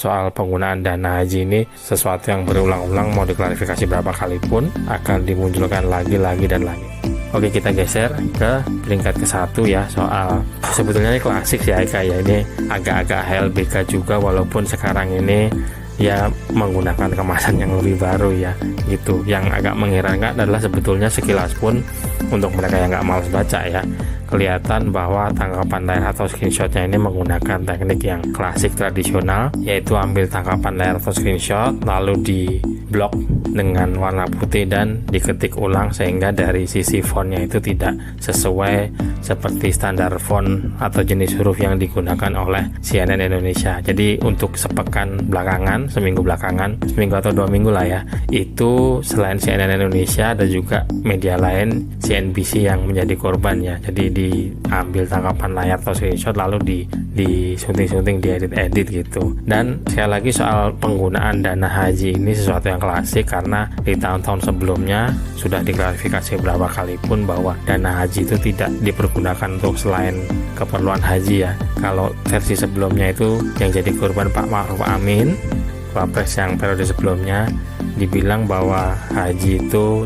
soal penggunaan dana haji ini sesuatu yang berulang-ulang, mau diklarifikasi berapa kali pun akan dimunculkan lagi dan lagi. Oke, kita geser ke peringkat ke-1 ya, soal sebetulnya ini klasik ya Eka ya, ini agak-agak HLBK juga walaupun sekarang ini ya menggunakan kemasan yang lebih baru ya gitu. Yang agak mengherankan adalah sebetulnya sekilas pun untuk mereka yang nggak malas baca ya, kelihatan bahwa tangkapan layar atau screenshotnya ini menggunakan teknik yang klasik tradisional, yaitu ambil tangkapan layar atau screenshot lalu di blok dengan warna putih dan diketik ulang sehingga dari sisi fontnya itu tidak sesuai seperti standar font atau jenis huruf yang digunakan oleh CNN Indonesia. Jadi untuk sepekan belakangan, seminggu atau 2 minggu lah ya, itu selain CNN Indonesia ada juga media lain CNBC yang menjadi korban ya. Jadi diambil tangkapan layar atau screenshot lalu disunting-sunting, diedit gitu. Dan sekali lagi soal penggunaan dana haji ini sesuatu yang klasik karena di tahun-tahun sebelumnya sudah diklarifikasi berapa kali pun bahwa dana haji itu tidak dipergunakan untuk selain keperluan haji ya. Kalau versi sebelumnya itu yang jadi korban Pak Ma'ruf Amin, Wapres yang periode sebelumnya, dibilang bahwa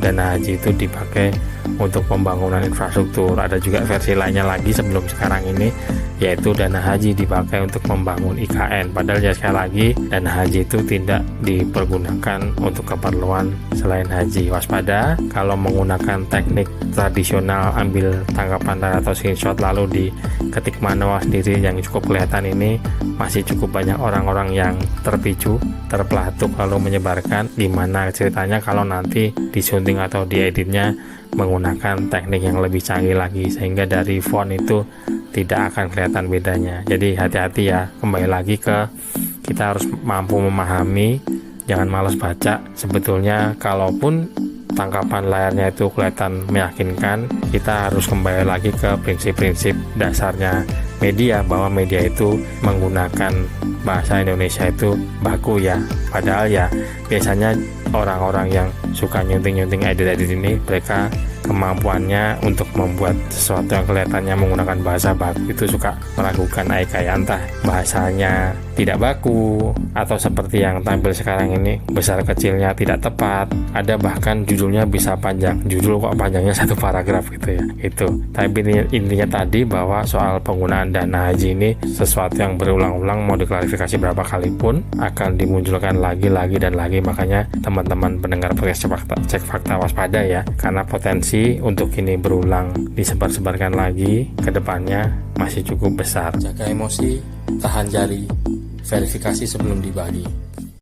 dana haji itu dipakai untuk pembangunan infrastruktur. Ada juga versi lainnya lagi sebelum sekarang ini, yaitu dana haji dipakai untuk membangun IKN. Padahal ya sekali lagi dana haji itu tidak dipergunakan untuk keperluan selain haji. Waspada kalau menggunakan teknik tradisional ambil tangkapan layar atau screenshot lalu diketik manual sendiri yang cukup kelihatan ini, masih cukup banyak orang-orang yang terpicu, terpelatuk lalu menyebarkan, dimana ceritanya kalau nanti disunting atau dieditnya menggunakan teknik yang lebih canggih lagi sehingga dari font itu tidak akan kelihatan bedanya. Jadi hati-hati ya, kembali lagi ke kita harus mampu memahami, jangan malas baca. Sebetulnya kalaupun tangkapan layarnya itu kelihatan meyakinkan, kita harus kembali lagi ke prinsip-prinsip dasarnya media, bahwa media itu menggunakan bahasa Indonesia itu baku ya. Padahal ya biasanya orang-orang yang suka nyunting-nyunting edit-edit ini, mereka kemampuannya untuk membuat sesuatu yang kelihatannya menggunakan bahasa baku itu suka meragukan entah bahasanya tidak baku atau seperti yang tampil sekarang ini besar kecilnya tidak tepat, ada bahkan judulnya bisa panjang, judul kok panjangnya 1 paragraf gitu ya. Itu tapi intinya tadi bahwa soal penggunaan dana haji ini sesuatu yang berulang-ulang, mau diklarifikasi berapa kali pun akan dimunculkan lagi dan lagi. Makanya teman-teman pendengar podcast cek fakta waspada ya, karena potensi untuk ini berulang disebar-sebarkan lagi ke depannya masih cukup besar. Jaga emosi, tahan jari, verifikasi sebelum dibagi.